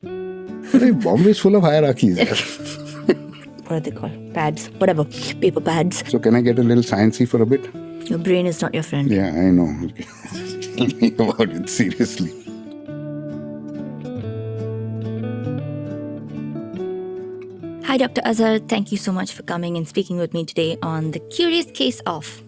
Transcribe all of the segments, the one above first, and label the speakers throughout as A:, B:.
A: Bombay is full of hierarchies.
B: What are they called? Pads. Whatever. Paper pads.
A: So can I get a little sciencey for a bit?
B: Your brain is not your friend.
A: Yeah, I know. Tell me about it, seriously.
B: Hi, Dr. Azhar. Thank you so much for coming and speaking with me today on The Curious Case of.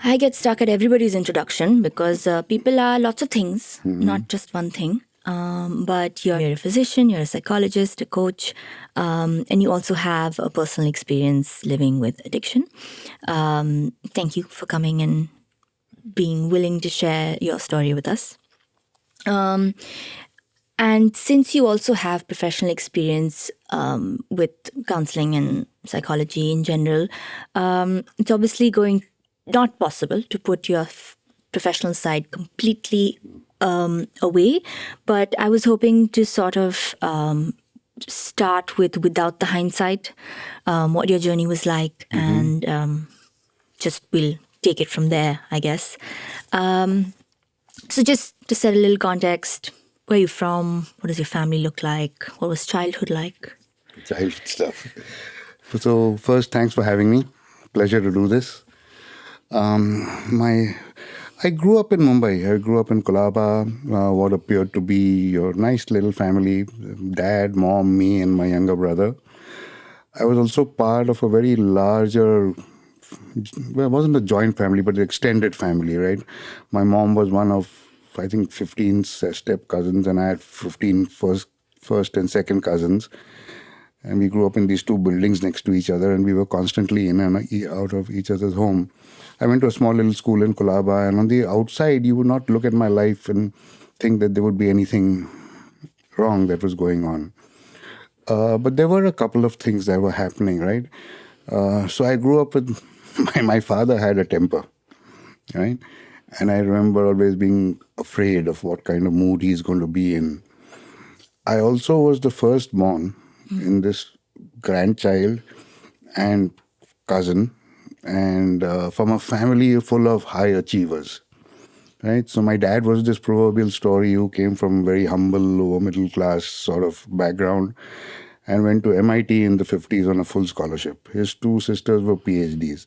B: I get stuck at everybody's introduction because people are lots of things, not just one thing. But you're a physician, you're a psychologist, a coach, and you also have a personal experience living with addiction. Thank you for coming and being willing to share your story with us. And since you also have professional experience with counseling and psychology in general, it's obviously not possible to put your professional side completely away. But I was hoping to sort of start without the hindsight, what your journey was like, and just we'll take it from there, I guess. So just to set a little context, where are you from? What does your family look like? What was childhood like?
A: Childhood stuff. So first, thanks for having me. Pleasure to do this. I grew up in Mumbai. I grew up in Kolaba, what appeared to be a nice little family. Dad, mom, me, and my younger brother. I was also part of a very larger, well, it wasn't a joint family, but an extended family, right? My mom was one of, I think, 15 step cousins, and I had 15 first and second cousins. And we grew up in these two buildings next to each other, and we were constantly in and out of each other's home. I went to a small little school in Kolaba, and on the outside, you would not look at my life and think that there would be anything wrong that was going on. But there were a couple of things that were happening, right? So I grew up with, my father had a temper, right? And I remember always being afraid of what kind of mood he's going to be in. I also was the firstborn in this grandchild and cousin, and from a family full of high achievers, right? So my dad was this proverbial story who came from very humble, lower middle class sort of background and went to MIT in the 50s on a full scholarship. His two sisters were PhDs.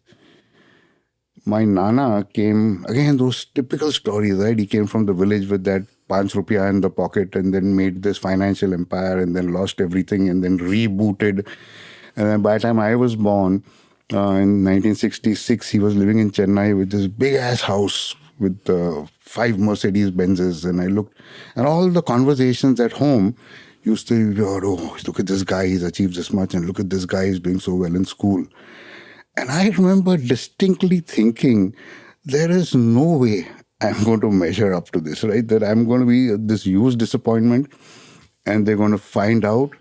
A: My Nana came, again, those typical stories, right? He came from the village with that 5 rupiah in the pocket and then made this financial empire and then lost everything and then rebooted. And then by the time I was born, in 1966, he was living in Chennai with this big-ass house with 5 Mercedes Benzes. And I looked, and all the conversations at home used to be, oh, look at this guy, he's achieved this much, and look at this guy, he's doing so well in school. And I remember distinctly thinking, there is no way I'm going to measure up to this, right? That I'm going to be this huge disappointment, and they're going to find out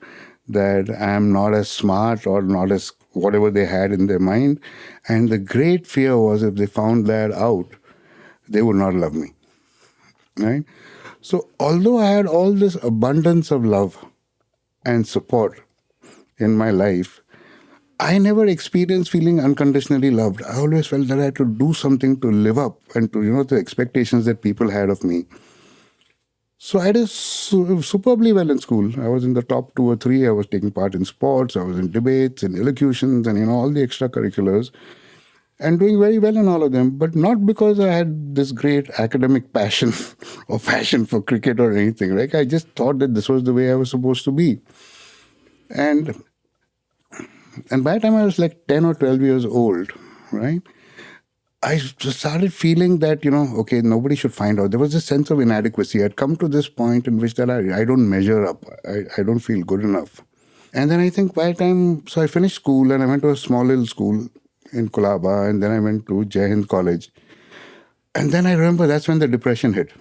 A: that I'm not as smart or not as whatever they had in their mind. And the great fear was if they found that out, they would not love me, right? So although I had all this abundance of love and support in my life, I never experienced feeling unconditionally loved. I always felt that I had to do something to live up and to, the expectations that people had of me. So I did superbly well in school. I was in the top 2 or 3. I was taking part in sports. I was in debates and elocutions and, all the extracurriculars and doing very well in all of them. But not because I had this great academic passion or passion for cricket or anything, right? I just thought that this was the way I was supposed to be. And by the time I was like 10 or 12 years old, right, I just started feeling that, okay, nobody should find out. There was a sense of inadequacy. I'd come to this point in which that I don't measure up. I don't feel good enough. And then I think by the time, so I finished school and I went to a small little school in Kolaba, and then I went to Jai Hind College. And then I remember that's when the depression hit.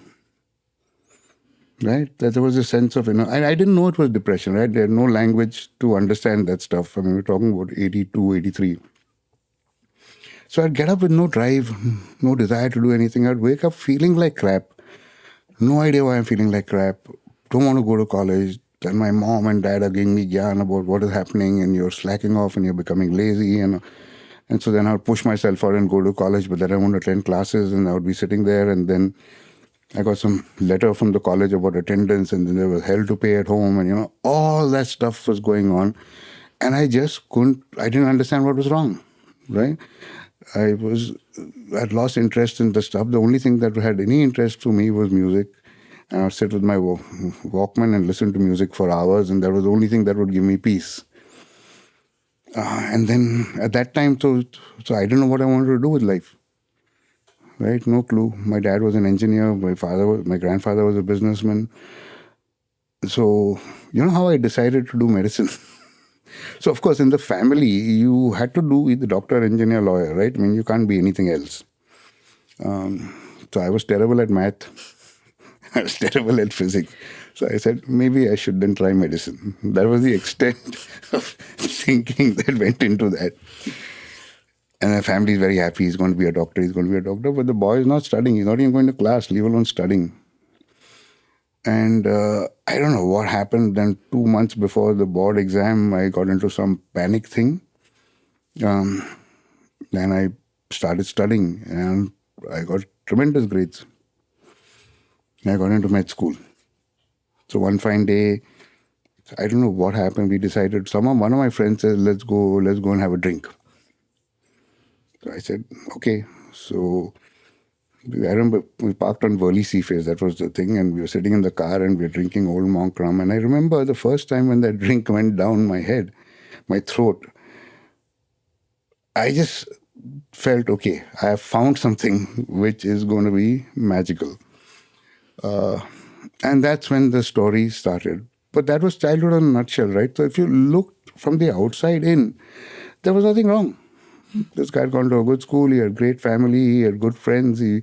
A: Right? That there was a sense of, I didn't know it was depression, right? There had no language to understand that stuff. I mean, we're talking about 82, 83. So I'd get up with no drive, no desire to do anything. I'd wake up feeling like crap. No idea why I'm feeling like crap. Don't want to go to college. Then my mom and dad are giving me gyan about what is happening, and you're slacking off and you're becoming lazy. And so then I would push myself out and go to college, but then I wouldn't attend classes, and I would be sitting there, and then I got some letter from the college about attendance, and then there was hell to pay at home, and all that stuff was going on. And I just couldn't, I didn't understand what was wrong, right? I was, I'd lost interest in the stuff. The only thing that had any interest to me was music. And I'd sit with my Walkman and listen to music for hours, and that was the only thing that would give me peace. And then at that time, so I didn't know what I wanted to do with life. Right? No clue. My dad was an engineer. My grandfather was a businessman. So, you know how I decided to do medicine? So, of course, in the family, you had to do either doctor, engineer, lawyer, right? I mean, you can't be anything else. So I was terrible at math. I was terrible at physics. So I said, maybe I shouldn't try medicine. That was the extent of thinking that went into that. And the family is very happy. He's going to be a doctor. He's going to be a doctor. But the boy is not studying. He's not even going to class, leave alone studying. And I don't know what happened. Then 2 months before the board exam, I got into some panic thing. Then I started studying, and I got tremendous grades. And I got into med school. So one fine day, I don't know what happened. We decided. One of my friends said, "Let's go and have a drink." So I said, "Okay." So I remember we parked on Worli Seaface. That was the thing. And we were sitting in the car and we were drinking Old Monk rum. And I remember the first time when that drink went down my head, my throat, I just felt, okay, I have found something which is going to be magical. And that's when the story started. But that was childhood in a nutshell, right? So if you looked from the outside in, there was nothing wrong. This guy had gone to a good school, he had great family, he had good friends, he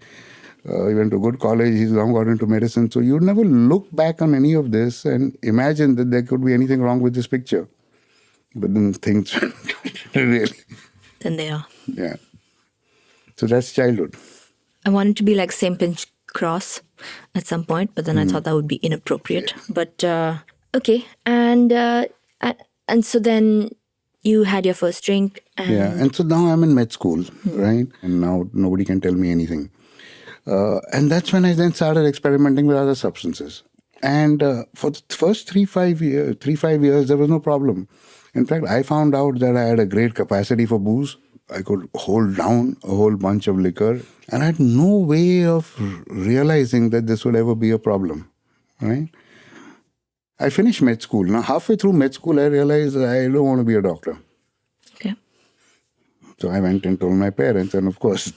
A: went to a good college, he's now got into medicine. So you'd never look back on any of this and imagine that there could be anything wrong with this picture. But then things really.
B: Then they are.
A: Yeah. So that's childhood.
B: I wanted to be like same pinch cross at some point, but then I thought that would be inappropriate. But okay, and so then you had your first drink.
A: And so now I'm in med school, right? And now nobody can tell me anything. And that's when I then started experimenting with other substances. And for the first 3-5 years, there was no problem. In fact, I found out that I had a great capacity for booze. I could hold down a whole bunch of liquor. And I had no way of realizing that this would ever be a problem, right? I finished med school. Now, halfway through med school, I realized I don't want to be a doctor.
B: Okay.
A: So I went and told my parents, and of course,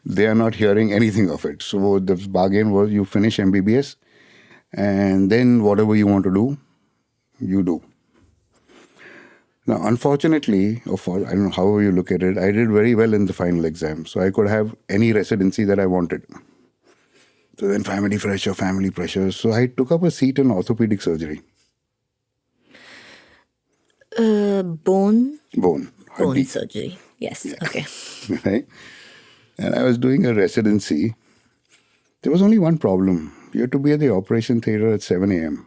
A: they are not hearing anything of it. So the bargain was you finish MBBS, and then whatever you want to do, you do. Now, unfortunately, I don't know however you look at it, I did very well in the final exam. So I could have any residency that I wanted. So then family pressure. So I took up a seat in orthopedic surgery.
B: Bone
A: Haddi.
B: surgery. Yes. Yeah. Okay.
A: Right? And I was doing a residency. There was only one problem. You had to be at the operation theater at 7 a.m.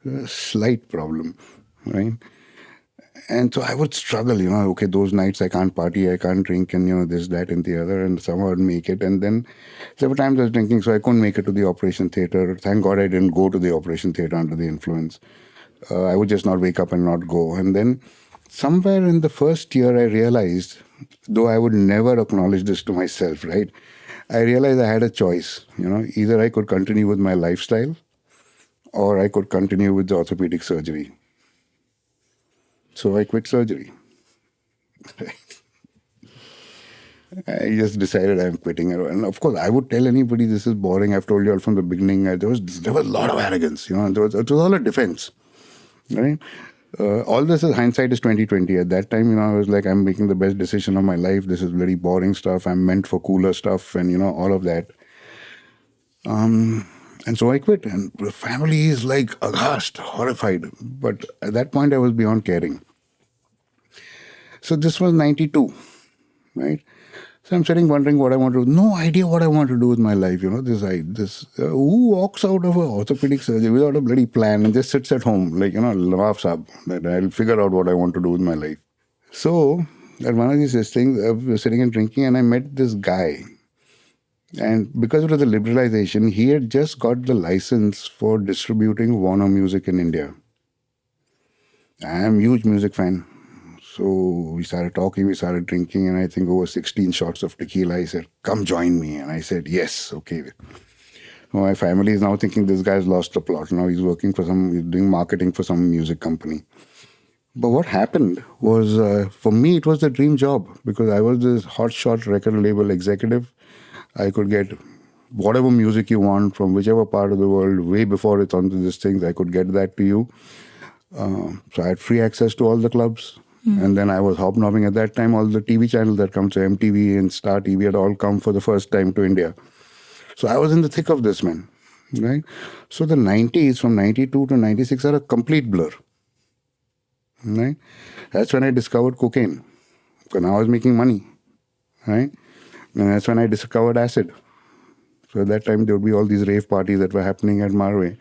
A: A slight problem, right? And so I would struggle, okay, those nights I can't party, I can't drink, and, this, that, and the other, and somehow I'd make it. And then several times I was drinking, so I couldn't make it to the operation theater. Thank God I didn't go to the operation theater under the influence. I would just not wake up and not go. And then somewhere in the first year, I realized, though I would never acknowledge this to myself, right? I realized I had a choice. Either I could continue with my lifestyle or I could continue with the orthopedic surgery. So I quit surgery. I just decided I'm quitting it. And of course, I would tell anybody this is boring. I've told you all from the beginning. There was a lot of arrogance. It was all a defense, right? All this is hindsight is 2020. At that time, I was like, I'm making the best decision of my life. This is very boring stuff. I'm meant for cooler stuff, and all of that. And so I quit, and the family is like aghast, horrified. But at that point, I was beyond caring. So this was 92, right? So I'm sitting wondering what I want to do. No idea what I want to do with my life. Who walks out of an orthopedic surgery without a bloody plan and just sits at home, laughs up that I'll figure out what I want to do with my life. So at one of these things, I was sitting and drinking, and I met this guy. And because it was a liberalization, he had just got the license for distributing Warner Music in India. I am a huge music fan. So we started talking, we started drinking, and I think over 16 shots of tequila, he said, come join me. And I said, yes, okay. So my family is now thinking this guy's lost the plot. Now he's he's doing marketing for some music company. But what happened was, for me, it was the dream job because I was this hotshot record label executive. I could get whatever music you want from whichever part of the world, way before it's onto these things, I could get that to you. So I had free access to all the clubs. And then I was hobnobbing at that time. All the TV channels that come to MTV and Star TV had all come for the first time to India. So I was in the thick of this, man. Right? So the 90s, from 92 to 96, are a complete blur. Right? That's when I discovered cocaine. Because now I was making money. Right? And that's when I discovered acid. So at that time, there would be all these rave parties that were happening at Marway.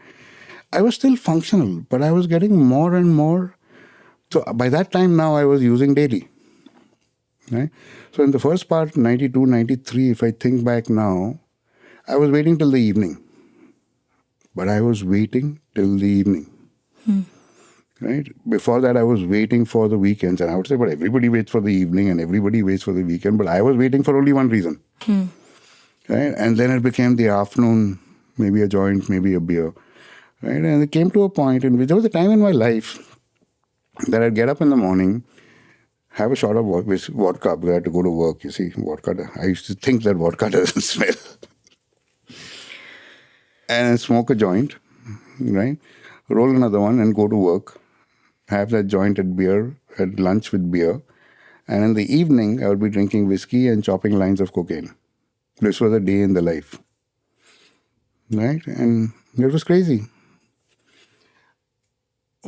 A: I was still functional, but I was getting more and more. So by that time now, I was using daily. Right? So in the first part, 92, 93, if I think back now, I was waiting till the evening. But I was waiting till the evening. Right? Before that, I was waiting for the weekends. And I would say, but everybody waits for the evening and everybody waits for the weekend. But I was waiting for only one reason. Right? And then it became the afternoon, maybe a joint, maybe a beer. Right? And it came to a point in which there was a time in my life that I'd get up in the morning, have a shot of vodka because I had to go to work. You see, vodka, I used to think that vodka doesn't smell. And smoke a joint, right? Roll another one and go to work. Have that joint at lunch with beer. And in the evening, I would be drinking whiskey and chopping lines of cocaine. This was a day in the life. Right? And it was crazy.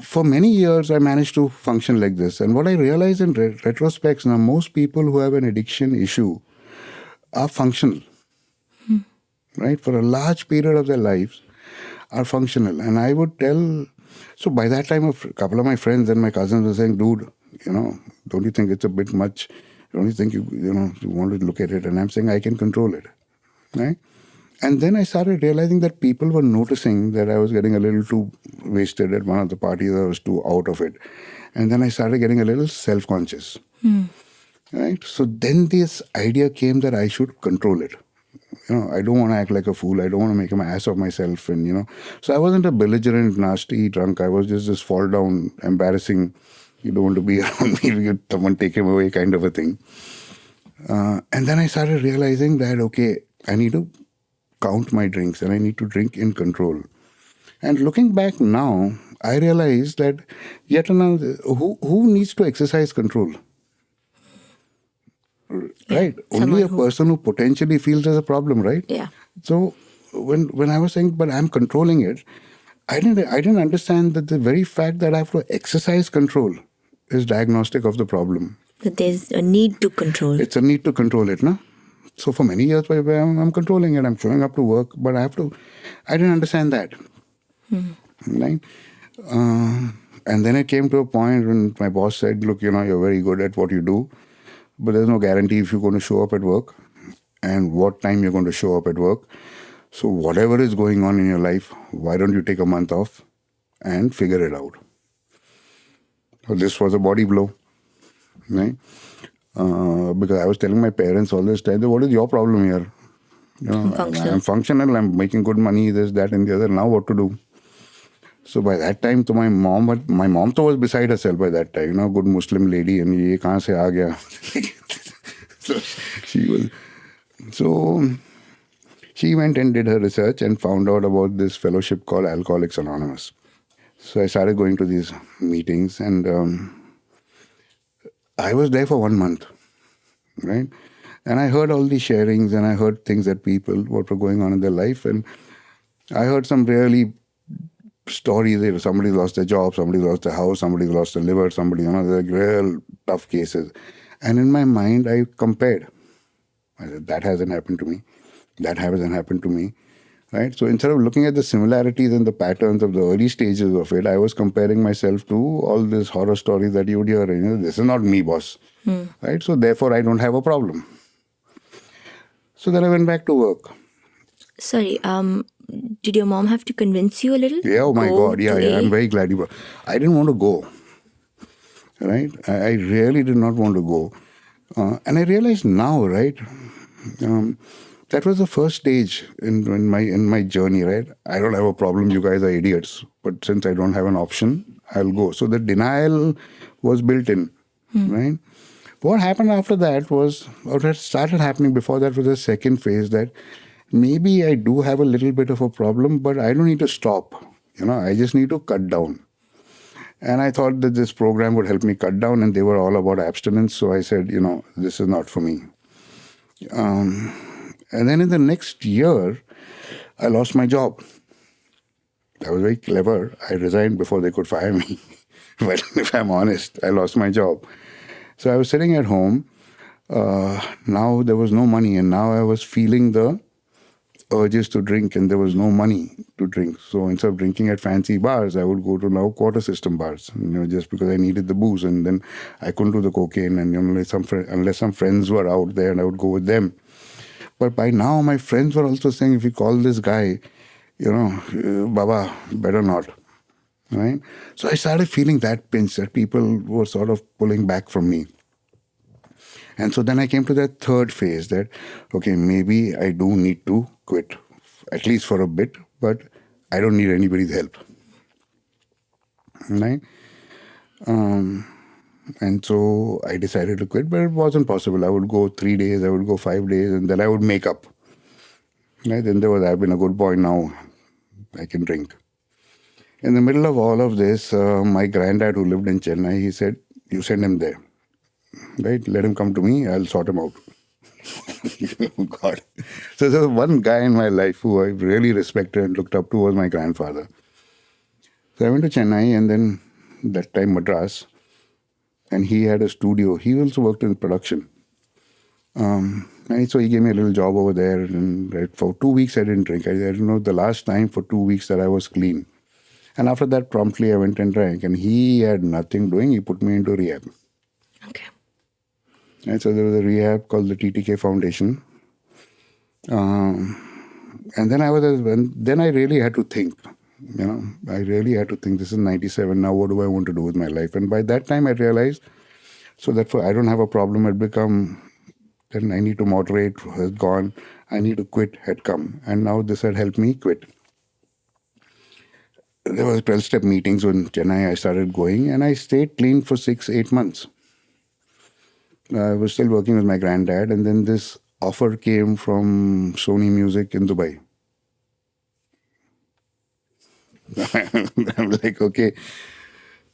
A: For many years, I managed to function like this. And what I realized in retrospect now, most people who have an addiction issue are functional. Right? For a large period of their lives are functional. And I would tell, so by that time, a couple of my friends and my cousins were saying, dude, don't you think it's a bit much? Don't you think you want to look at it? And I'm saying I can control it. Right? And then I started realizing that people were noticing that I was getting a little too wasted at one of the parties. I was too out of it. And then I started getting a little self-conscious. Right? So then this idea came that I should control it. I don't want to act like a fool. I don't want to make an ass of myself. And, so I wasn't a belligerent, nasty drunk. I was just this fall down, embarrassing, you don't want to be around me, someone take him away kind of a thing. And then I started realizing that, okay, I need to count my drinks and I need to drink in control. And looking back now, I realize that yet another, who needs to exercise control? Right? Only a person who potentially feels there's a problem, right?
B: Yeah.
A: So when I was saying, but I'm controlling it, I didn't understand that the very fact that I have to exercise control is diagnostic of the problem.
B: That there's a need to control.
A: It's a need to control it, no? So for many years, I'm controlling it. I'm showing up to work, but I didn't understand that. Right? And then it came to a point when my boss said, look, you're very good at what you do, but there's no guarantee if you're going to show up at work and what time you're going to show up at work. So whatever is going on in your life, why don't you take a month off and figure it out? So this was a body blow, right? Because I was telling my parents all this time, what is your problem here? I'm functional, I'm making good money, this, that, and the other. Now what to do? So by that time, to my mom was beside herself by that time, good Muslim lady, and ye kahan se aa gaya? So she went and did her research and found out about this fellowship called Alcoholics Anonymous. So I started going to these meetings, and I was there for 1 month, right? And I heard all these sharings, and I heard things that what were going on in their life, and I heard some really stories. Somebody lost their job, somebody lost their house, somebody lost their liver, they're real tough cases. And in my mind, I compared. I said, that hasn't happened to me. That hasn't happened to me. Right? So instead of looking at the similarities and the patterns of the early stages of it, I was comparing myself to all these horror stories that you would hear. This is not me, boss. Right? So therefore, I don't have a problem. So then I went back to work.
B: Sorry, did your mom have to convince you a little?
A: Yeah, oh my
B: Go
A: God. Yeah,
B: to
A: yeah. I'm
B: A?
A: very glad you brought. I didn't want to go. Right? I really did not want to go. And I realized now, right? Um, that was the first stage in my journey, right? I don't have a problem. You guys are idiots, but since I don't have an option, I'll go. So the denial was built in, right? What happened after that was, or what started happening before that was the second phase, that maybe I do have a little bit of a problem, but I don't need to stop. I just need to cut down. And I thought that this program would help me cut down, and they were all about abstinence. So I said, this is not for me. And then in the next year, I lost my job. I was very clever. I resigned before they could fire me. But if I'm honest, I lost my job. So I was sitting at home. Now there was no money, and now I was feeling the urges to drink, and there was no money to drink. So instead of drinking at fancy bars, I would go to now quarter system bars, just because I needed the booze. And then I couldn't do the cocaine, and unless some friends were out there, and I would go with them. But by now, my friends were also saying, if you call this guy, Baba, better not. Right? So I started feeling that pinch, that people were sort of pulling back from me. And so then I came to that third phase, that, okay, maybe I do need to quit, at least for a bit, but I don't need anybody's help. Right? And so I decided to quit, but it wasn't possible. I would go 3 days, I would go 5 days, and then I would make up. Right? Then I've been a good boy now, I can drink. In the middle of all of this, my granddad, who lived in Chennai, he said, you send him there. Right? Let him come to me, I'll sort him out. Oh God. So there was one guy in my life who I really respected and looked up to was my grandfather. So I went to Chennai, and then that time Madras, and he had a studio. He also worked in production. And so he gave me a little job over there, and right, for 2 weeks I didn't drink. I don't know the last time for 2 weeks that I was clean. And after that, promptly I went and drank, and he had nothing doing. He put me into rehab.
B: Okay.
A: And so there was a rehab called the TTK Foundation. And then I really had to think. I really had to think. This is 97 now. What do I want to do with my life? And by that time, I realized so that I don't have a problem. Had become then I need to moderate. Has gone. I need to quit. Had come, and now this had helped me quit. There was 12-step meetings in Chennai. I started going, and I stayed clean for 6-8 months. I was still working with my granddad, and then this offer came from Sony Music in Dubai. I'm like, okay.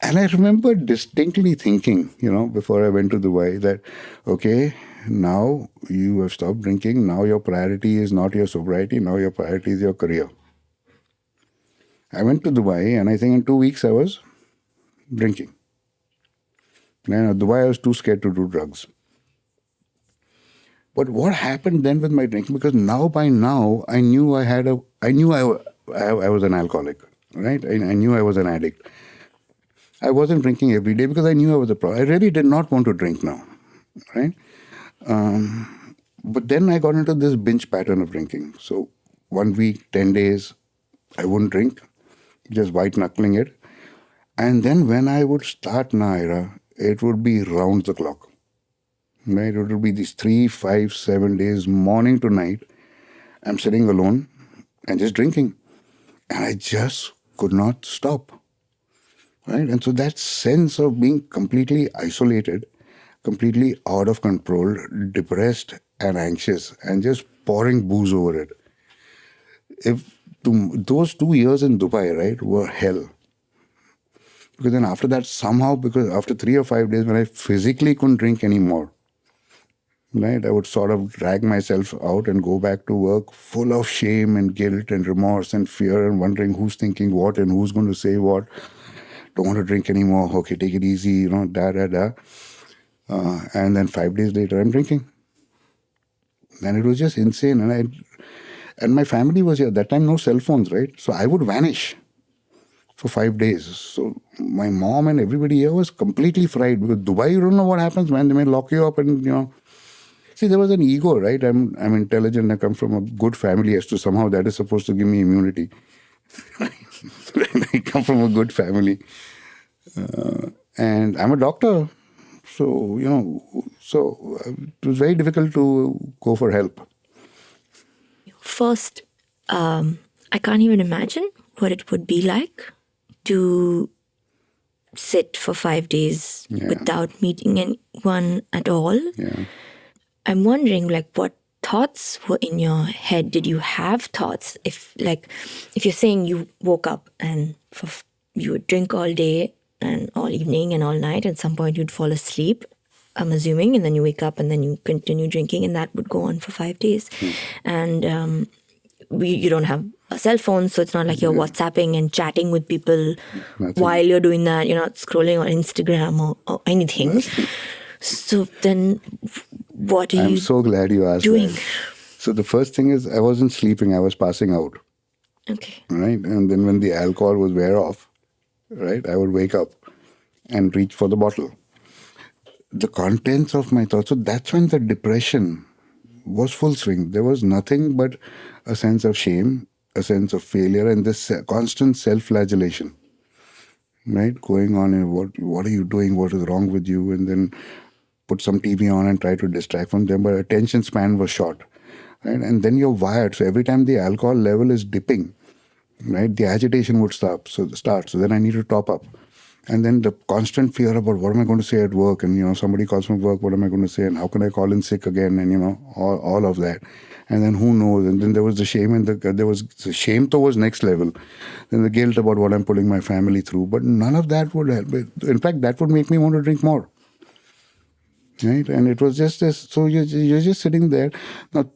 A: And I remember distinctly thinking, before I went to Dubai, that, okay, now you have stopped drinking. Now your priority is not your sobriety. Now your priority is your career. I went to Dubai, and I think in 2 weeks I was drinking. And in Dubai, I was too scared to do drugs. But what happened then with my drinking? Because by now, I knew I was an alcoholic, right? I knew I was an addict. I wasn't drinking every day because I knew I was a problem. I really did not want to drink now, right? But then I got into this binge pattern of drinking. So 1 week, 10 days, I wouldn't drink, just white knuckling it. And then when I would start Naira, it would be round the clock. Right? It would be these 3, 5, 7 days, morning to night. I'm sitting alone and just drinking. And I just could not stop. Right? And so that sense of being completely isolated, completely out of control, depressed and anxious, and just pouring booze over it. Those 2 years in Dubai, right, were hell. Because then after that, somehow, because after 3 or 5 days, when I physically couldn't drink anymore, right, I would sort of drag myself out and go back to work full of shame and guilt and remorse and fear and wondering who's thinking what and who's going to say what. Don't want to drink anymore. Okay, take it easy, da. And then 5 days later, I'm drinking. And it was just insane. And my family was here. At that time, no cell phones, right? So I would vanish for 5 days. So my mom and everybody here was completely fried because Dubai, you don't know what happens, man. They may lock you up and, See, there was an ego, right? I'm intelligent. I come from a good family. As to somehow that is supposed to give me immunity. I come from a good family, and I'm a doctor. So it was very difficult to go for help.
B: First, I can't even imagine what it would be like to sit for 5 days
A: Yeah.
B: without meeting anyone at all.
A: Yeah.
B: I'm wondering, like, what thoughts were in your head? Did you have thoughts? If you're saying you woke up and you would drink all day and all evening and all night, at some point you'd fall asleep, I'm assuming, and then you wake up and then you continue drinking, and that would go on for 5 days. And you don't have a cell phone, so it's not like you're WhatsApping and chatting with people
A: Nothing.
B: while you're doing that. You're not scrolling on Instagram or anything. So then, what are
A: I'm
B: you
A: so glad you asked
B: doing?
A: that. So the first thing is I wasn't sleeping, I was passing out,
B: Okay.
A: right? And then when the alcohol would wear off, right, I would wake up and reach for the bottle. The contents of my thoughts, so that's when the depression was full swing. There was nothing but a sense of shame, a sense of failure, and this constant self-flagellation, right? Going on and what are you doing? What is wrong with you? And then put some TV on and try to distract from them. But attention span was short, right? And then you're wired. So every time the alcohol level is dipping, right, the agitation would start. So then I need to top up. And then the constant fear about what am I going to say at work, and somebody calls from work, what am I going to say, and how can I call in sick again, and all of that. And then who knows? And then there was the shame, and there was the shame towards next level. Then the guilt about what I'm putting my family through. But none of that would help. In fact, that would make me want to drink more. Right? And it was just this. So you're just sitting there. Now,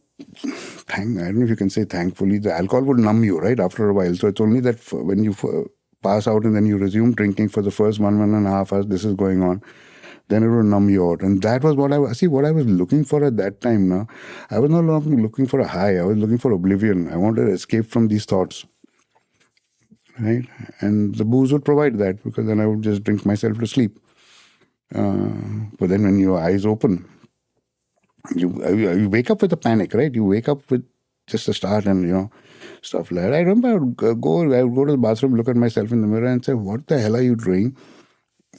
A: I don't know if you can say thankfully, the alcohol would numb you, right, after a while. So it's only that when you pass out and then you resume drinking for the first 1.5 hours, this is going on, then it will numb you out. And that was what I was looking for at that time. Now, I was no longer looking for a high. I was looking for oblivion. I wanted to escape from these thoughts, right? And the booze would provide that, because then I would just drink myself to sleep. But then when your eyes open, you wake up with a panic, right? You wake up with just a start and stuff like that. I remember I would go to the bathroom, look at myself in the mirror and say, what the hell are you doing?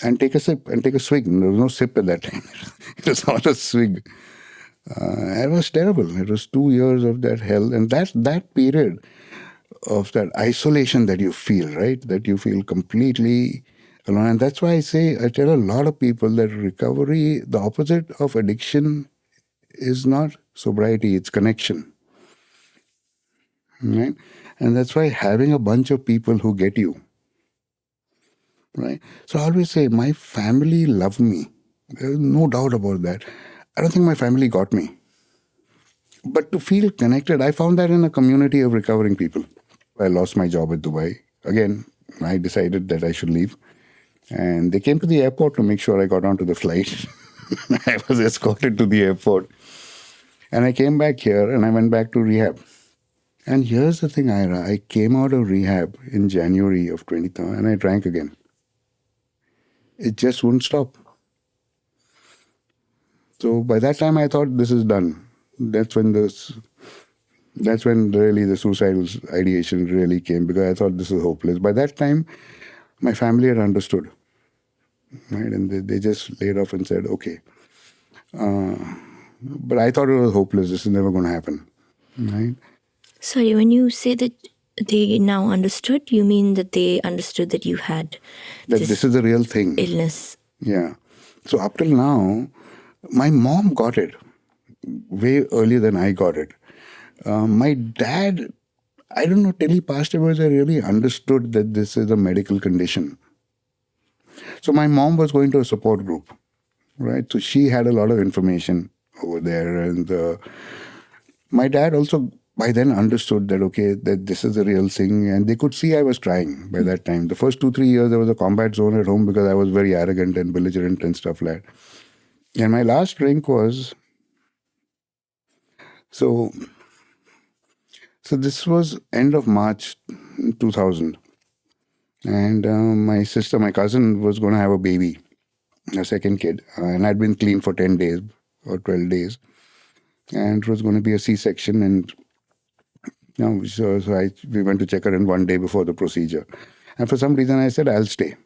A: And take a sip and take a swig. There was no sip at that time. It was not a swig. It was terrible. It was 2 years of that hell. And that period of that isolation that you feel, right? That you feel completely alone. And that's why I tell a lot of people that recovery, the opposite of addiction, is not sobriety, it's connection. Right? And that's why having a bunch of people who get you. Right? So I always say my family loved me. There's no doubt about that. I don't think my family got me. But to feel connected, I found that in a community of recovering people. I lost my job at Dubai. Again, I decided that I should leave. And they came to the airport to make sure I got onto the flight. I was escorted to the airport. And I came back here and I went back to rehab. And here's the thing, Ira. I came out of rehab in January of 2010 and I drank again. It just wouldn't stop. So by that time, I thought this is done. That's when really the suicidal ideation really came, because I thought this is hopeless. By that time, my family had understood, right? And they just laid off and said, okay. But I thought it was hopeless. This is never going to happen, right?
B: Sorry, when you say that they now understood, you mean that they understood that you had
A: That this is a real thing.
B: illness?
A: Yeah. So up till now, my mom got it way earlier than I got it. My dad, I don't know, till he passed away, I really understood that this is a medical condition. So my mom was going to a support group, right? So she had a lot of information over there. And my dad also by then understood that, okay, that this is a real thing. And they could see I was trying by that time. The first 2-3 years, there was a combat zone at home because I was very arrogant and belligerent and stuff like that. And my last drink was, so this was end of March 2000. And my cousin was going to have a baby, a second kid. And I'd been clean for 10 days or 12 days. and it was going to be a C-section, and we went to check her in one day before the procedure. And for some reason, I said, I'll stay.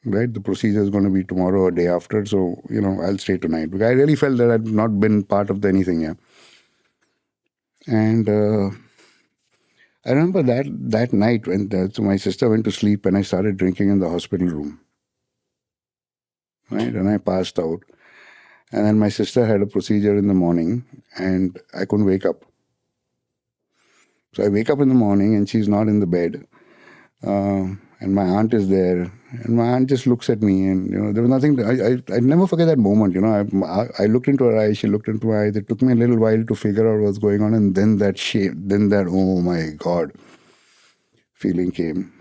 A: Right? The procedure is going to be tomorrow or day after. So, I'll stay tonight. Because I really felt that I'd not been part of anything, yeah. And I remember that night when so my sister went to sleep and I started drinking in the hospital room. Right? And I passed out. And then my sister had a procedure in the morning and I couldn't wake up. So I wake up in the morning and she's not in the bed. And my aunt is there, and my aunt just looks at me, and there was nothing. I never forget that moment. I looked into her eyes, she looked into my eyes. It took me a little while to figure out what's going on, and then that shame, then that oh my god feeling came.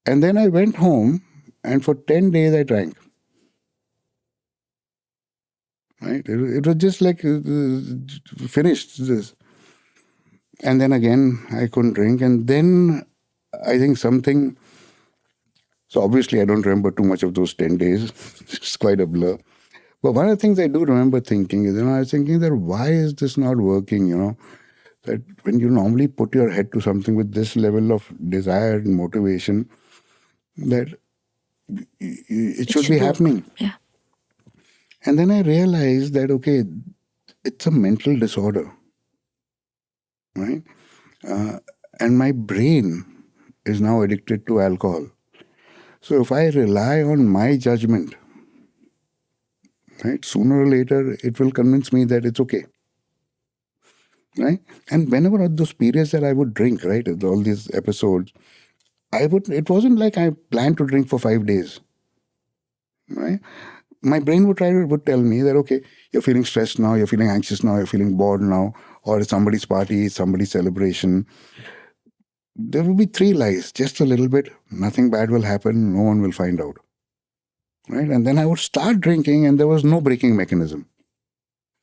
A: And then I went home, and for 10 days I drank. Right, it was just like finished this, and then again I couldn't drink, and then I think something. So obviously, I don't remember too much of those 10 days. It's quite a blur. But one of the things I do remember thinking is, I was thinking that why is this not working, That when you normally put your head to something with this level of desire and motivation, that it should be
B: work.
A: happening.
B: Yeah.
A: And then I realized that, okay, it's a mental disorder, right? And my brain is now addicted to alcohol. So if I rely on my judgment, right, sooner or later it will convince me that it's okay. Right? And whenever those periods that I would drink, right, all these episodes, it wasn't like I planned to drink for 5 days. Right? My brain would tell me that, okay, you're feeling stressed now, you're feeling anxious now, you're feeling bored now, or it's somebody's party, it's somebody's celebration. There will be 3 lies, just a little bit, nothing bad will happen, no one will find out. Right? And then I would start drinking and there was no braking mechanism.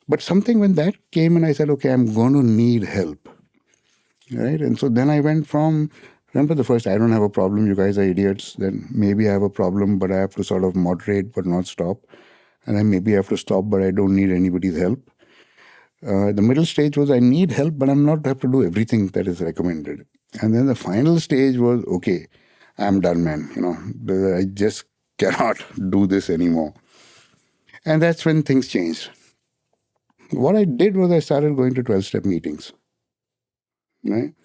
A: But something when that came and I said, okay, I'm going to need help. Right? And so then I went from, remember the first, I don't have a problem, you guys are idiots. Then maybe I have a problem, but I have to sort of moderate but not stop. And then maybe I have to stop, but I don't need anybody's help. The middle stage was I need help, but I'm not have to do everything that is recommended. And then the final stage was, okay, I'm done, man. I just cannot do this anymore. And that's when things changed. What I did was I started going to 12-step meetings. Right?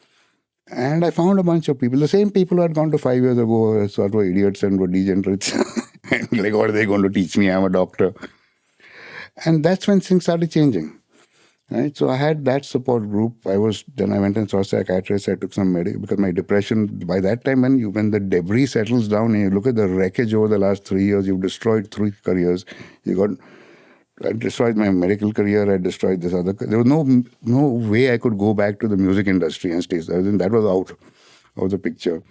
A: And I found a bunch of people, the same people who had gone to 5 years ago, sort of idiots and were degenerates. And like, what are they going to teach me? I'm a doctor. And that's when things started changing. Right? So I had that support group. Then I went and saw a psychiatrist. I took some medication because my depression, by that time, when the debris settles down and you look at the wreckage over the last 3 years, you've destroyed 3 careers. I destroyed my medical career. I destroyed this other. There was no way I could go back to the music industry and stay. That was out of the picture.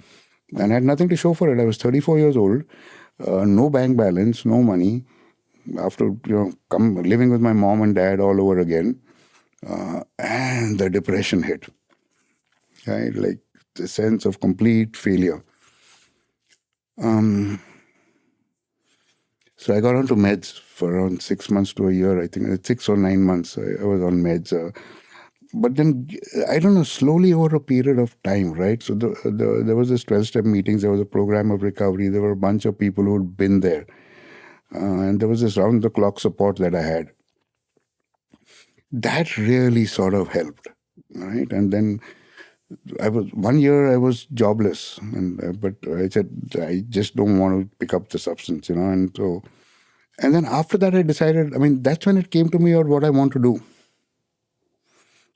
A: And I had nothing to show for it. I was 34 years old, no bank balance, no money. After living with my mom and dad all over again, and the depression hit. Right, like the sense of complete failure. So I got onto meds for around 6 months to a year. I think 6 or 9 months I was on meds. But then, I don't know, slowly over a period of time, right? So there was this 12-step meetings, there was a program of recovery, there were a bunch of people who had been there. And there was this round-the-clock support that I had. That really sort of helped, right? And then 1 year I was jobless, but I said, I just don't want to pick up the substance, and then after that I decided, that's when it came to me, or what I want to do.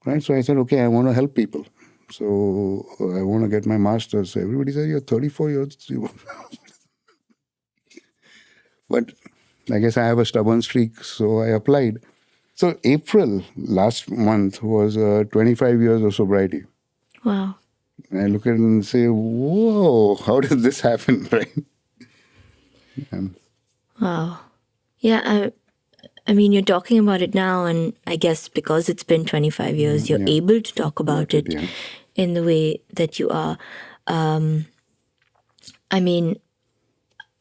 A: Right? So I said, okay, I want to help people. So I want to get my master's. So everybody said, you're 34 years. But I guess I have a stubborn streak, so I applied. So April last month was 25 years of sobriety.
B: Wow.
A: And I look at it and say, whoa, how did this happen, right?
B: Wow. Yeah, I mean, you're talking about it now, and I guess because it's been 25 years, you're able to talk about it in the way that you are. I mean,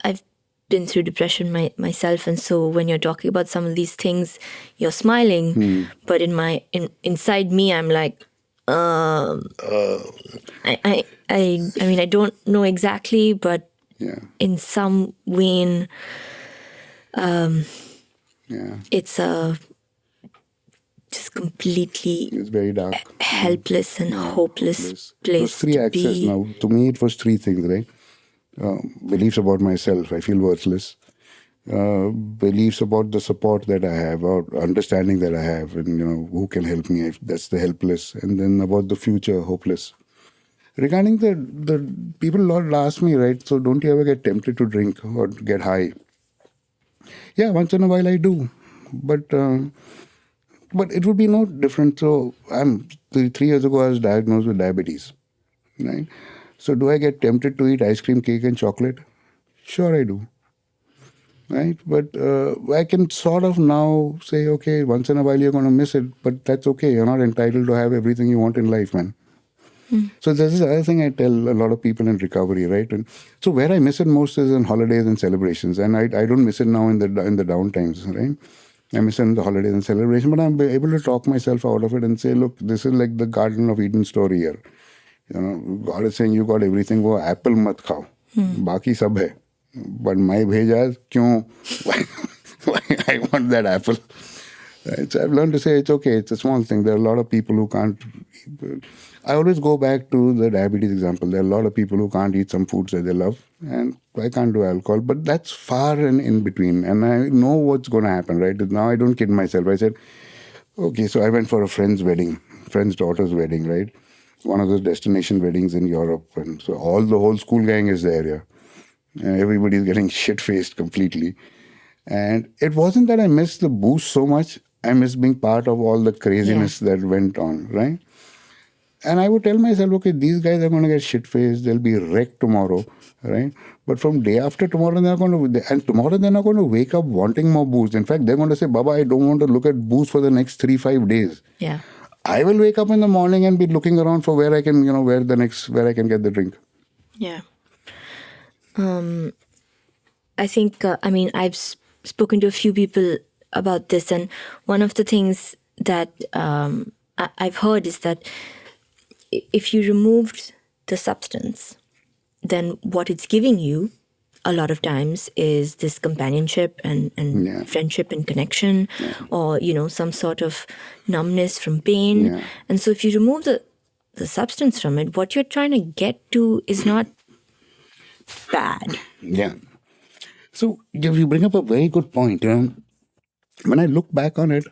B: I've been through depression myself, and so when you're talking about some of these things, you're smiling, but inside me, I'm like, I mean, I don't know exactly, but
A: Yeah.
B: in some vein,
A: Yeah.
B: it's a just completely
A: It's very dark.
B: helpless and hopeless
A: Hopeless. It was
B: place
A: three
B: to
A: axes
B: be.
A: now. To me, it was three things, right? Beliefs about myself, I feel worthless. Beliefs about the support that I have or understanding that I have, and who can help me. That's the helpless. And then about the future, hopeless. Regarding the people, Lord ask me, right? So don't you ever get tempted to drink or get high? Yeah, once in a while I do, but it would be no different. So 3 years ago I was diagnosed with diabetes, right? So do I get tempted to eat ice cream, cake, and chocolate? Sure, I do. Right, but I can sort of now say, okay, once in a while you're going to miss it, but that's okay. You're not entitled to have everything you want in life, man. So this is the other thing I tell a lot of people in recovery, right? And so where I miss it most is in holidays and celebrations, and I don't miss it now in the down times, right? I miss it in the holidays and celebration, but I'm able to talk myself out of it and say, look, this is like the Garden of Eden story here. God is saying you got everything. वो apple मत खाओ, बाकी सब है. But my bheja, क्यों? Why I want that apple? Right? So I've learned to say it's okay. It's a small thing. There are a lot of people who can't. I always go back to the diabetes example. There are a lot of people who can't eat some foods that they love, and I can't do alcohol. But that's far and in between, and I know what's going to happen. Right now, I don't kid myself. I said, okay, so I went for a friend's wedding, friend's daughter's wedding, right? One of those destination weddings in Europe, and so the whole school gang is there. Yeah. Everybody's getting shit faced completely. And it wasn't that I missed the booze so much. I missed being part of all the craziness that went on, right? And I would tell myself, okay, these guys are going to get shit faced. They'll be wrecked tomorrow, right? But from day after tomorrow, tomorrow they're not going to wake up wanting more booze. In fact, they're going to say, Baba, I don't want to look at booze for the next 3-5 days.
B: Yeah.
A: I will wake up in the morning and be looking around for where I can, where I can get the drink.
B: Yeah. I think, I mean, I've spoken to a few people about this, and one of the things that I've heard is that if you removed the substance, then what it's giving you a lot of times is this companionship and friendship and connection, or, some sort of numbness from pain.
A: Yeah.
B: And so if you remove the substance from it, what you're trying to get to is not bad.
A: Yeah. So you bring up a very good point. When I look back on it,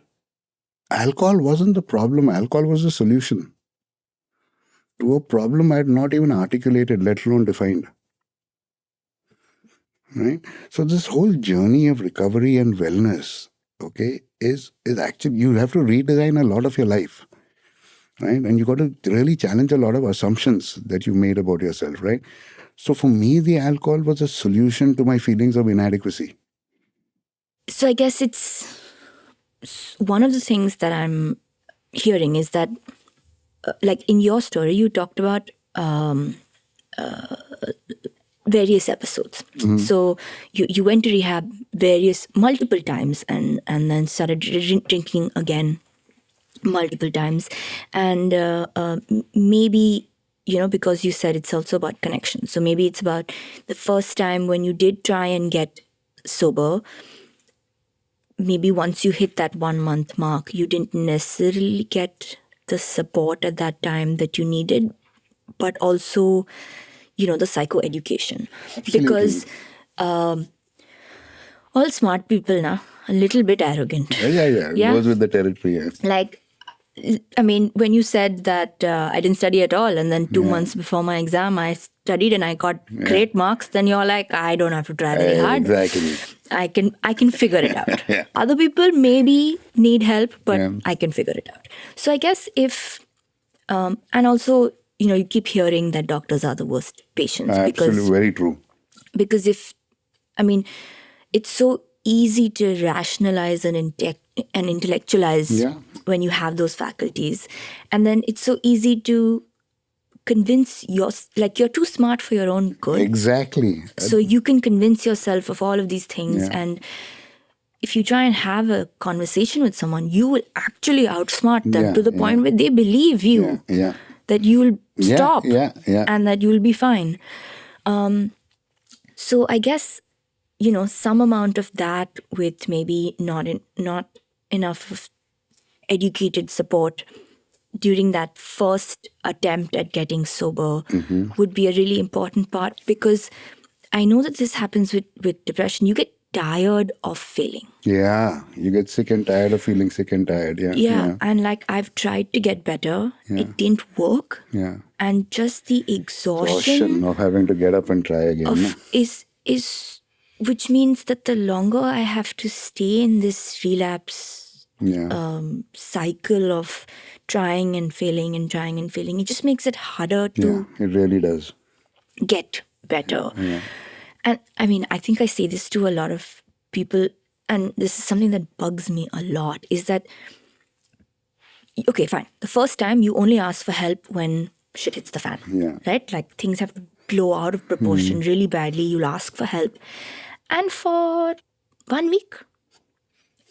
A: alcohol wasn't the problem. Alcohol was the solution to a problem I had not even articulated, let alone defined. Right? So this whole journey of recovery and wellness, okay, is actually, you have to redesign a lot of your life. Right? And you got to really challenge a lot of assumptions that you made about yourself, right? So for me, the alcohol was a solution to my feelings of inadequacy.
B: So I guess it's one of the things that I'm hearing is that, like in your story, you talked about various episodes. So you went to rehab multiple times, and then started drinking again multiple times, and maybe because you said it's also about connection. So maybe it's about the first time when you did try and get sober. Maybe once you hit that 1 month mark, you didn't necessarily get the support at that time that you needed, but also, the psychoeducation.
A: Absolutely.
B: Because all smart people now, a little bit arrogant.
A: Yeah. Goes with the territory. Yeah.
B: Like, I mean, when you said that I didn't study at all, and then 2 months before my exam, I studied and I got great marks, then you're like, I don't have to try very hard.
A: Exactly.
B: I can figure it out.
A: Yeah.
B: Other people maybe need help, but I can figure it out. So I guess if, and also, you keep hearing that doctors are the worst patients.
A: Absolutely, very true.
B: Because it's so easy to rationalize and intellectualize when you have those faculties. And then it's so easy to convince you're too smart for your own good.
A: Exactly.
B: So you can convince yourself of all of these things.
A: Yeah.
B: And if you try and have a conversation with someone, you will actually outsmart them to the point where they believe you that you'll stop and that you'll be fine. So I guess, some amount of that with maybe not enough of educated support during that first attempt at getting sober would be a really important part, because I know that this happens with depression. You get tired of failing.
A: Yeah, you get sick and tired of feeling sick and tired.
B: Yeah, and like I've tried to get better. It didn't work.
A: Yeah.
B: And just the exhaustion
A: of having to get up and try again.
B: is which means that the longer I have to stay in this relapse cycle of trying and failing, it just makes it harder to
A: it really does
B: get better. And I mean, I think I say this to a lot of people, and this is something that bugs me a lot, is that, okay, fine, the first time you only ask for help when shit hits the fan, right? Like things have to blow out of proportion really badly. You'll ask for help, and for 1 week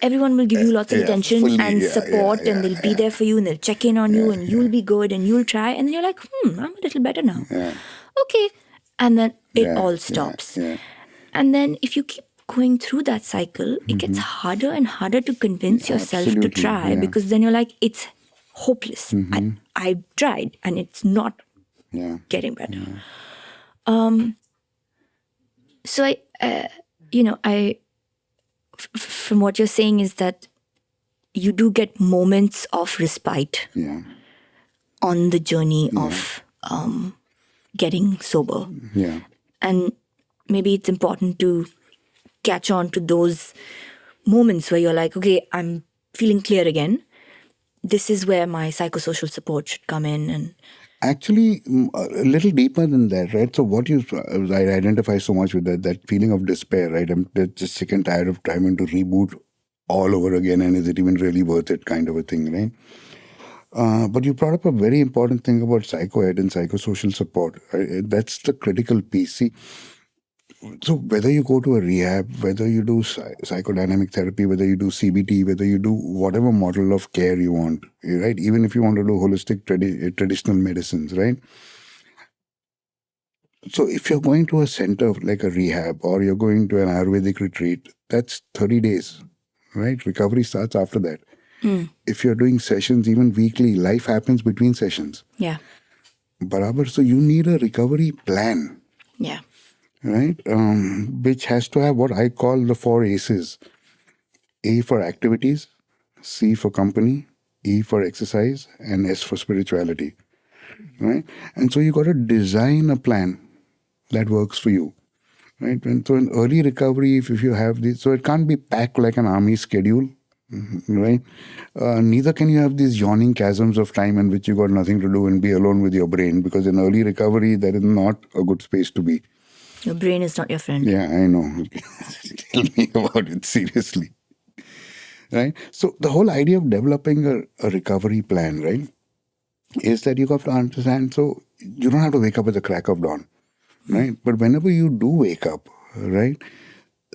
B: everyone will give you lots of attention and support, and they'll be there for you, and they'll check in on you, and you'll be good, and you'll try, and then you're like, I'm a little better now. Okay. And then it all stops. And then if you keep going through that cycle, it gets harder and harder to convince yourself to try, because then you're like, it's hopeless. I've tried and it's not getting better. So from what you're saying is that you do get moments of respite on the journey of getting sober. And maybe it's important to catch on to those moments where you're like, okay, I'm feeling clear again. This is where my psychosocial support should come in. And
A: actually, a little deeper than that, right? So what I identify so much with that feeling of despair, right? I'm just sick and tired of trying to reboot all over again, and is it even really worth it, kind of a thing, right? But you brought up a very important thing about psychoed and psychosocial support. That's the critical piece. See, so whether you go to a rehab, whether you do psychodynamic therapy, whether you do CBT, whether you do whatever model of care you want, right? Even if you want to do holistic traditional medicines, right? So if you're going to a center like a rehab, or you're going to an Ayurvedic retreat, that's 30 days, right? Recovery starts after that. If you're doing sessions even weekly, life happens between sessions.
B: Yeah.
A: Barabar, so you need a recovery plan.
B: Yeah.
A: Right? Which has to have what I call the 4 ACEs. A for activities, C for company, E for exercise, and S for spirituality. Right? And so you got to design a plan that works for you. Right? And so in early recovery, if you have this, so it can't be packed like an army schedule. Right? Neither can you have these yawning chasms of time in which you got nothing to do and be alone with your brain, because in early recovery, that is not a good space to be.
B: Your brain is not your friend.
A: Yeah, I know. Tell me about it, seriously. Right? So the whole idea of developing a recovery plan, right, is that you have to understand, so you don't have to wake up at the crack of dawn, right? But whenever you do wake up, right,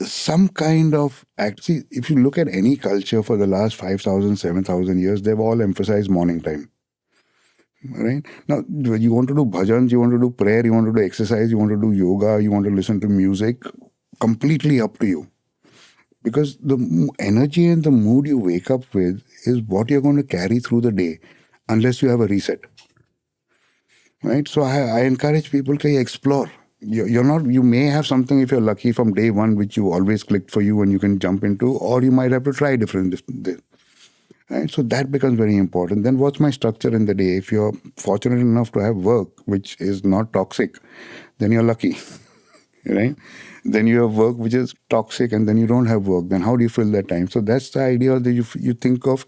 A: some kind of see, if you look at any culture for the last 5,000, 7,000 years, they've all emphasized morning time. Right? Now, you want to do bhajans, you want to do prayer, you want to do exercise, you want to do yoga, you want to listen to music, completely up to you. Because the energy and the mood you wake up with is what you're going to carry through the day, unless you have a reset. Right? So I encourage people to explore. You may have something, if you're lucky, from day one, which you always clicked for you and you can jump into, or you might have to try different. Right? So that becomes very important. Then what's my structure in the day? If you're fortunate enough to have work which is not toxic, then you're lucky. Right? Then you have work which is toxic, and then you don't have work. Then how do you fill that time? So that's the idea that you think of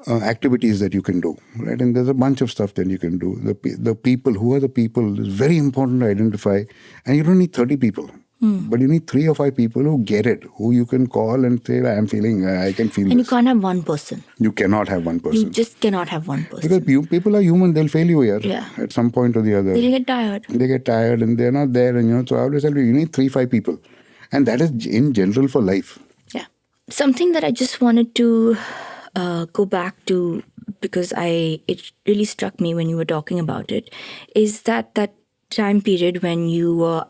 A: activities that you can do, right? And there's a bunch of stuff that you can do. The people, who are the people, is very important to identify. And you don't need 30 people. But you need 3 or 5 people who get it, who you can call and say, I can feel
B: And you
A: this.
B: can't have one person.
A: You cannot have one
B: You
A: person.
B: just cannot have one
A: Because
B: person.
A: people are human, they'll fail you here
B: Yeah.
A: at some point or the other.
B: They'll get tired.
A: They get tired and they're not there. And so I always tell you need 3, 5 people. And that is in general for life.
B: Yeah. Something that I just wanted to go back to, because it really struck me when you were talking about it, is that time period when you were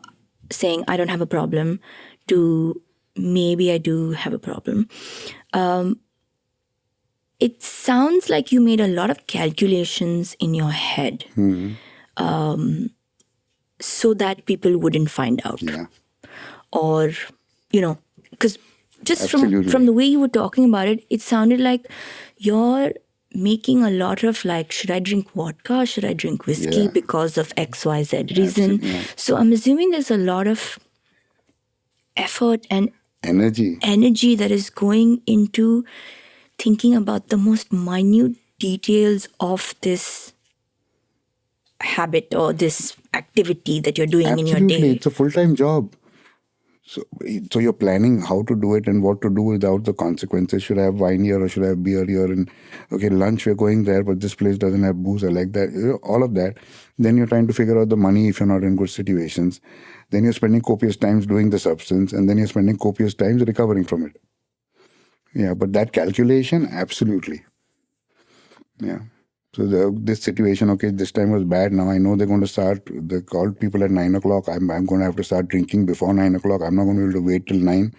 B: saying, I don't have a problem, to maybe I do have a problem. It sounds like you made a lot of calculations in your head so that people wouldn't find out.
A: Yeah.
B: Or, because just
A: Absolutely.
B: from the way you were talking about it, it sounded like you're making a lot of like, should I drink vodka? Should I drink whiskey
A: Yeah.
B: because of XYZ reason?
A: Yeah.
B: So I'm assuming there's a lot of effort and
A: Energy
B: that is going into thinking about the most minute details of this habit or this activity that you're doing in your
A: Absolutely.
B: day.
A: It's a full-time job. So you're planning how to do it and what to do without the consequences. Should I have wine here or should I have beer here? And okay, lunch we're going there, but this place doesn't have booze. I like that. All of that. Then you're trying to figure out the money if you're not in good situations. Then you're spending copious times doing the substance, and then you're spending copious times recovering from it. Yeah, but that calculation, absolutely. Yeah. So this situation, okay, this time was bad. Now I know they're going to start. They called people at 9 o'clock. I'm going to have to start drinking before 9 o'clock. I'm not going to be able to wait till 9.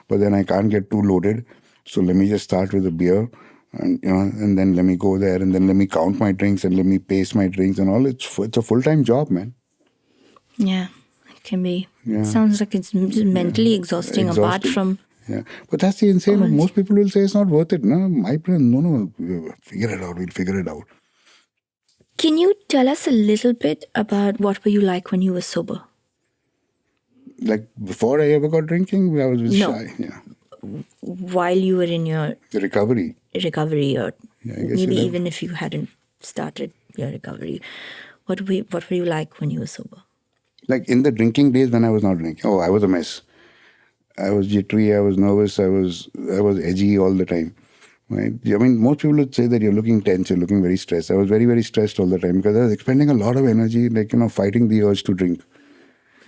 A: But then I can't get too loaded. So let me just start with a beer, and then let me go there, and then let me count my drinks, and let me pace my drinks and all. It's a full-time job, man.
B: Yeah, it can be.
A: Yeah.
B: Sounds like it's just mentally exhausting apart from.
A: Yeah, but that's the insane. Most people will say it's not worth it. No, my friend, no, figure it out. We'll figure it out.
B: Can you tell us a little bit about what were you like when you were sober?
A: Like before I ever got drinking, I was shy. Yeah.
B: While you were in your
A: Recovery,
B: or
A: I guess
B: maybe even if you hadn't started your recovery, what were you like when you were sober?
A: Like in the drinking days when I was not drinking. Oh, I was a mess. I was jittery. I was nervous. I was edgy all the time. Right? I mean, most people would say that you're looking tense. You're looking very stressed. I was very, very stressed all the time because I was expending a lot of energy, like fighting the urge to drink.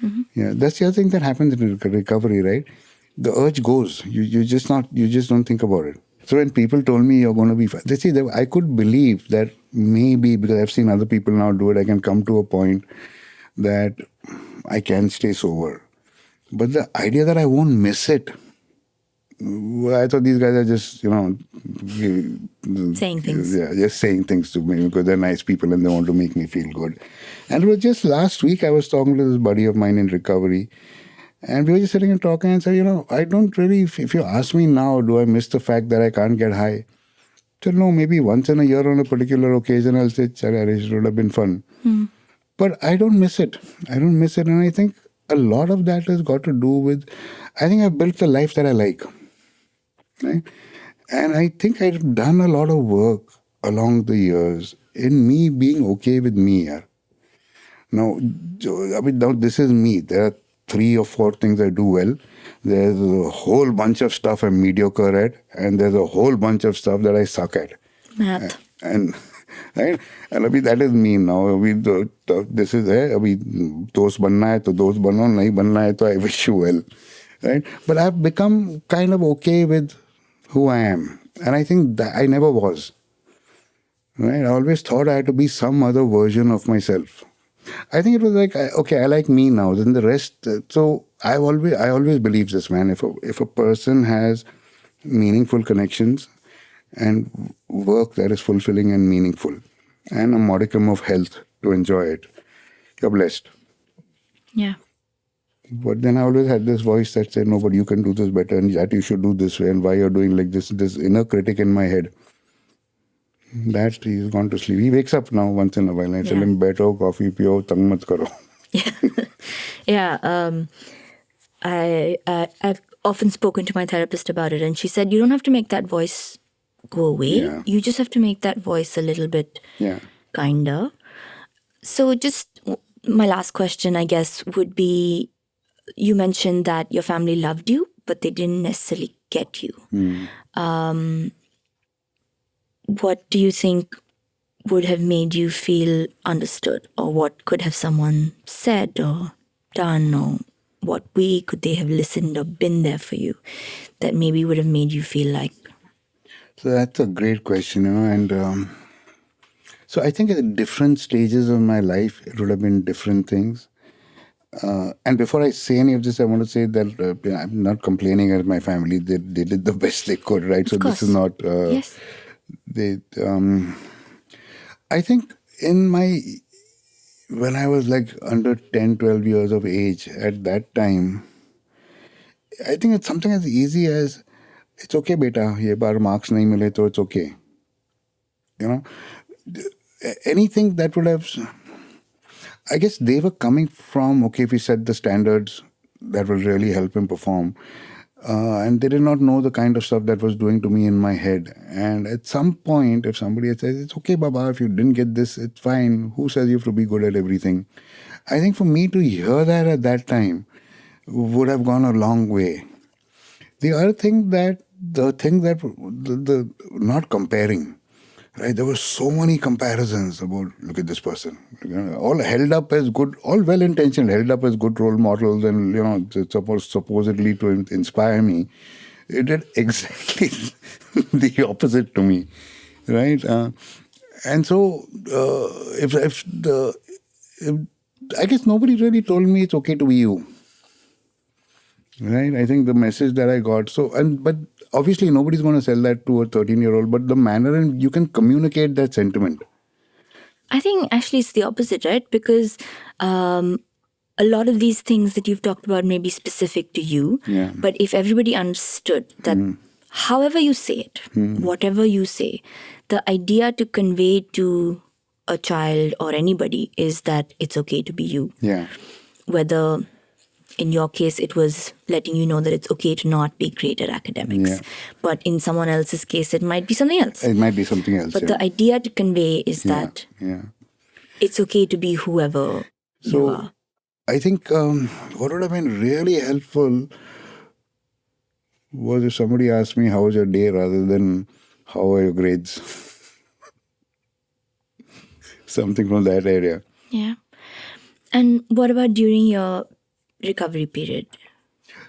B: Mm-hmm.
A: Yeah, that's the other thing that happens in recovery, right? The urge goes. You just don't think about it. So when people told me you're going to be fine, I could believe that maybe because I've seen other people now do it, I can come to a point that I can stay sober. But the idea that I won't miss it, I thought these guys are just,
B: saying things.
A: Yeah, just saying things to me because they're nice people and they want to make me feel good. And it was just last week I was talking to this buddy of mine in recovery. And we were just sitting and talking and said, I don't really, if you ask me now, do I miss the fact that I can't get high? I said, no, maybe once in a year on a particular occasion, I'll say, it would have been fun. But I don't miss it. And I think a lot of that has got to do with, I think I've built the life that I like. Right? And I think I've done a lot of work along the years in me being okay with me. Yeah. Now, this is me. There are 3 or 4 things I do well. There's a whole bunch of stuff I'm mediocre at, and there's a whole bunch of stuff that I suck at.
B: Math.
A: And right? And that is me now. This is dost banna hai to dost bano, nahi banna hai to I wish you well. Right? But I've become kind of okay with who I am. And I think that I never was. Right? I always thought I had to be some other version of myself. I think it was like, okay, I like me now. Then the rest. So I always believe this, man. If a person has meaningful connections and work that is fulfilling and meaningful, and a modicum of health to enjoy it, you're blessed.
B: Yeah.
A: But then I always had this voice that said, no, but you can do this better and that you should do this way and why you're doing like this inner critic in my head. That he's gone to sleep. He wakes up now once in a while and I tell him, Beto, coffee pio, tang mat karo.
B: Yeah. I've often spoken to my therapist about it, and she said, you don't have to make that voice go away.
A: Yeah.
B: You just have to make that voice a little bit kinder. So just my last question, I guess, would be, you mentioned that your family loved you, but they didn't necessarily get you. What do you think would have made you feel understood, or what could have someone said or done, or what way could they have listened or been there for you that maybe would have made you feel like?
A: So that's a great question, and so I think at different stages of my life, it would have been different things. And before I say any of this, I want to say that I'm not complaining at my family. They did the best they could, right? So
B: Of
A: this is
B: course.
A: not.
B: Yes.
A: They. I think in my when I was like under 10, 12 years of age at that time, I think it's something as easy as it's okay, beta. ये बार marks नहीं मिले तो it's okay. You know, anything that would have. I guess they were coming from, okay, if we set the standards, that will really help him perform. And they did not know the kind of stuff that was doing to me in my head. And at some point, if somebody had said, it's okay, Baba, if you didn't get this, it's fine. Who says you have to be good at everything? I think for me to hear that at that time would have gone a long way. The other thing the not comparing, right? There were so many comparisons about, look at this person, all held up as good, all well intentioned, held up as good role models, and supposedly to inspire me. It did exactly the opposite to me, right? And so, if I guess nobody really told me it's okay to be you. Right, I think the message that I got. But obviously nobody's going to sell that to a 13-year-old. But the manner in you can communicate that sentiment.
B: I think actually it's the opposite, right? Because a lot of these things that you've talked about may be specific to you.
A: Yeah.
B: But if everybody understood that, however you say it, whatever you say, the idea to convey to a child or anybody is that it's okay to be you.
A: Yeah.
B: Whether in your case, it was letting you know that it's okay to not be great at academics.
A: Yeah.
B: But in someone else's case, it might be something else.
A: It might be something else.
B: But the idea to convey is that
A: yeah.
B: it's okay to be whoever you are.
A: I think what would have been really helpful was if somebody asked me, how was your day, rather than how are your grades? Something from that area.
B: Yeah. And what about during your recovery period?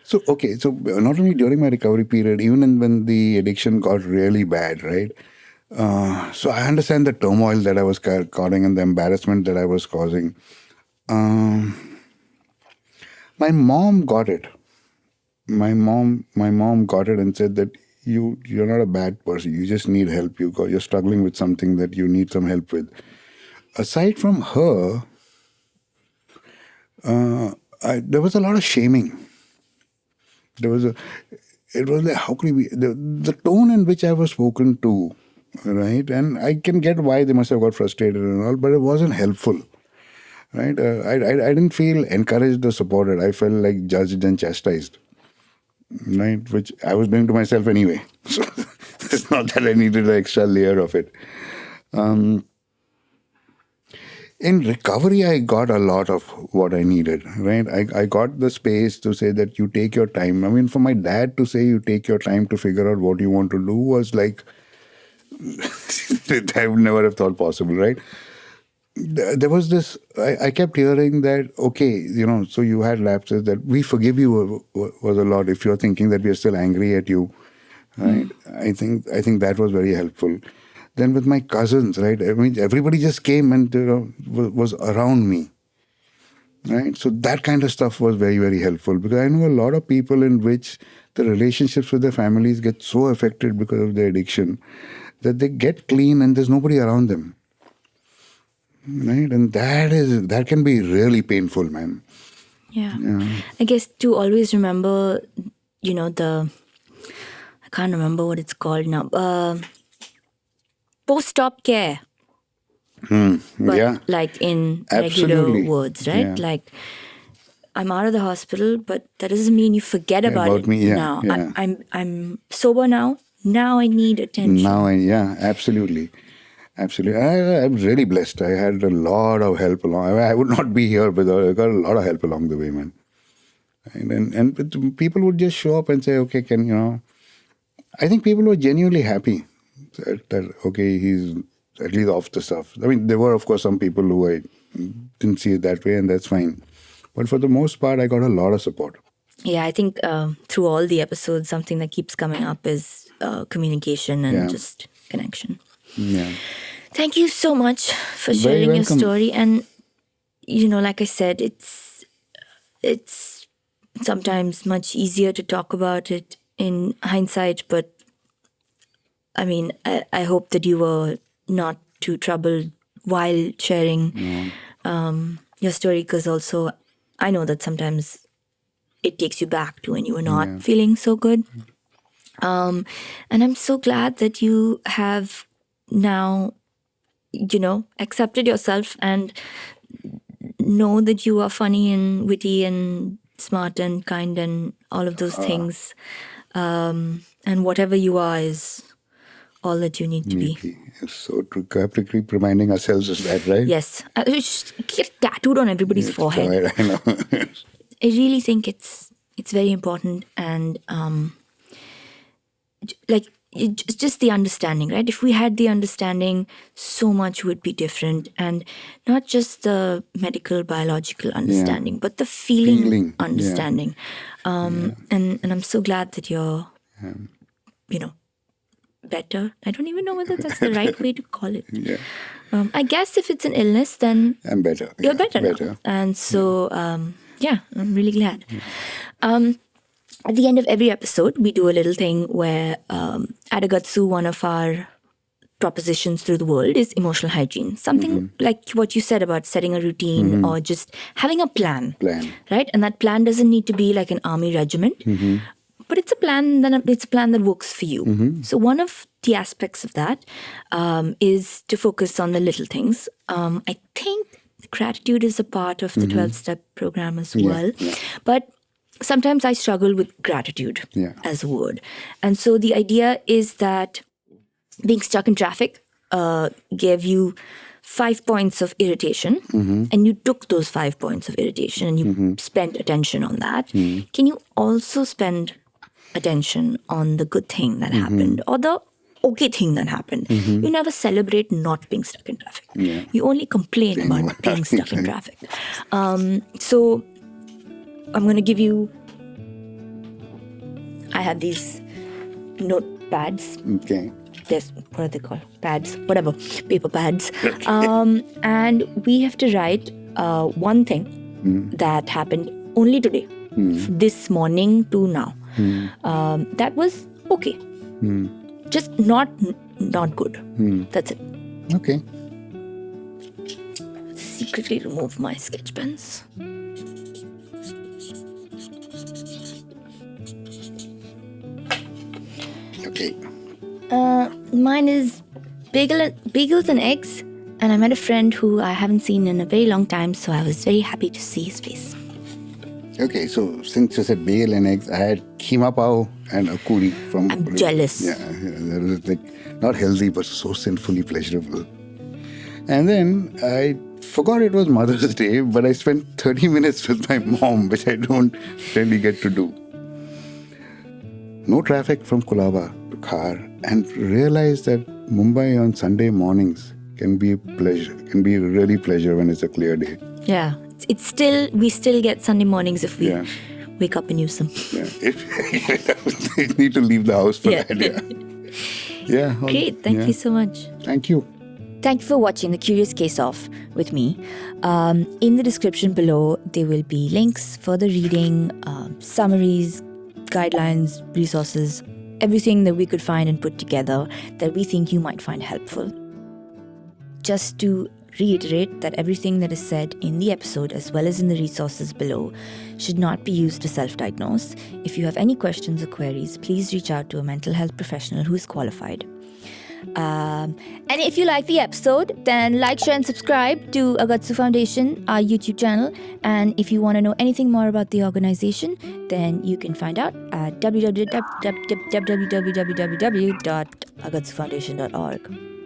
A: So not only during my recovery period, even when the addiction got really bad, right? So I understand the turmoil that I was causing and the embarrassment that I was causing. My mom got it. My mom got it and said that you're not a bad person. You just need help. You're struggling with something that you need some help with. Aside from her, there was a lot of shaming. It was like, how could we be, the tone in which I was spoken to, right? And I can get why they must have got frustrated and all, but it wasn't helpful, right? I didn't feel encouraged or supported. I felt like judged and chastised, right? Which I was doing to myself anyway. So it's not that I needed an extra layer of it. In recovery, I got a lot of what I needed, right? I got the space to say that you take your time. I mean, for my dad to say you take your time to figure out what you want to do was like, I would never have thought possible, right? There was this, I kept hearing that, okay, so you had lapses, that we forgive you was a lot if you're thinking that we are still angry at you, right? I think that was very helpful. Then with my cousins, right? I mean, everybody just came and was around me, right? So that kind of stuff was very, very helpful, because I know a lot of people in which the relationships with their families get so affected because of their addiction that they get clean and there's nobody around them, right? And that can be really painful, man.
B: Yeah. I guess to always remember, I can't remember what it's called now. Post-op care. But like in regular words, right?
A: Yeah.
B: Like, I'm out of the hospital, but that doesn't mean you forget about it
A: me,
B: now.
A: Yeah.
B: I'm sober now. Now I need attention.
A: Absolutely. Absolutely. I'm really blessed. I had a lot of help along. I would not be here without, I got a lot of help along the way, man. And people would just show up and say, okay, I think people were genuinely happy that okay, he's at least off the stuff. I mean, there were, of course, some people who I didn't see it that way, and that's fine. But for the most part, I got a lot of support.
B: Yeah, I think through all the episodes, something that keeps coming up is communication and just connection.
A: Yeah.
B: Thank you so much for
A: Very
B: sharing your
A: welcome.
B: story. And, like I said, it's sometimes much easier to talk about it in hindsight. But, I mean, I hope that you were not too troubled while sharing your story, because also I know that sometimes it takes you back to when you were not feeling so good. And I'm so glad that you have now, accepted yourself and know that you are funny and witty and smart and kind and all of those things. And whatever you are is all that you need to be.
A: It's so true. We have to keep reminding ourselves of that, right?
B: Yes. Just get tattooed on everybody's forehead.
A: I know.
B: I really think it's very important, and it's just the understanding, right? If we had the understanding, so much would be different, and not just the medical biological understanding, but the feeling understanding. And I'm so glad that you're better. I don't even know whether that's the right way to call it.
A: Yeah.
B: I guess if it's an illness, then
A: I'm better.
B: you're better now. And so I'm really glad. At the end of every episode, we do a little thing where at Agatsu, one of our propositions through the world is emotional hygiene. Something like what you said about setting a routine or just having a plan. Right? And that plan doesn't need to be like an army regiment, but it's a plan that works for you. So one of the aspects of that is to focus on the little things. I think gratitude is a part of the 12-step program as well. But sometimes I struggle with gratitude as a word. And so the idea is that being stuck in traffic gave you 5 points of irritation, and you took those 5 points of irritation and you spent attention on that. Can you also spend attention on the good thing that happened or the okay thing that happened? You never celebrate not being stuck in traffic. You only complain about being stuck in traffic. So I'm going to give you, I have these notepads.
A: Okay.
B: There's, what are they called? Pads, whatever, paper pads. And we have to write one thing that happened only today, this morning to now. That was okay. Just not good. That's it.
A: Okay.
B: Secretly remove my sketch pens.
A: Okay.
B: Mine is bagels and eggs, and I met a friend who I haven't seen in a very long time, so I was very happy to see his face.
A: Okay, so since you said bagel and eggs, I had keema pao and a curry from...
B: I'm jealous.
A: Yeah, that was like not healthy, but so sinfully pleasurable. And then I forgot it was Mother's Day, but I spent 30 minutes with my mom, which I don't really get to do. No traffic from Kolaba to Khar, and realized that Mumbai on Sunday mornings can be really pleasure when it's a clear day.
B: Yeah, we still get Sunday mornings if we wake up and use them.
A: Yeah, you need to leave the house for that. Yeah.
B: Great, thank you so much.
A: Thank you.
B: Thank you for watching The Curious Case Off with me. In the description below, there will be links, further reading, summaries, guidelines, resources, everything that we could find and put together that we think you might find helpful. Just to reiterate that everything that is said in the episode as well as in the resources below should not be used to self-diagnose. If you have any questions or queries, please reach out to a mental health professional who is qualified. And if you like the episode, then like, share and subscribe to Agatsu Foundation, our YouTube channel. And if you want to know anything more about the organization, then you can find out at www.agatsufoundation.org.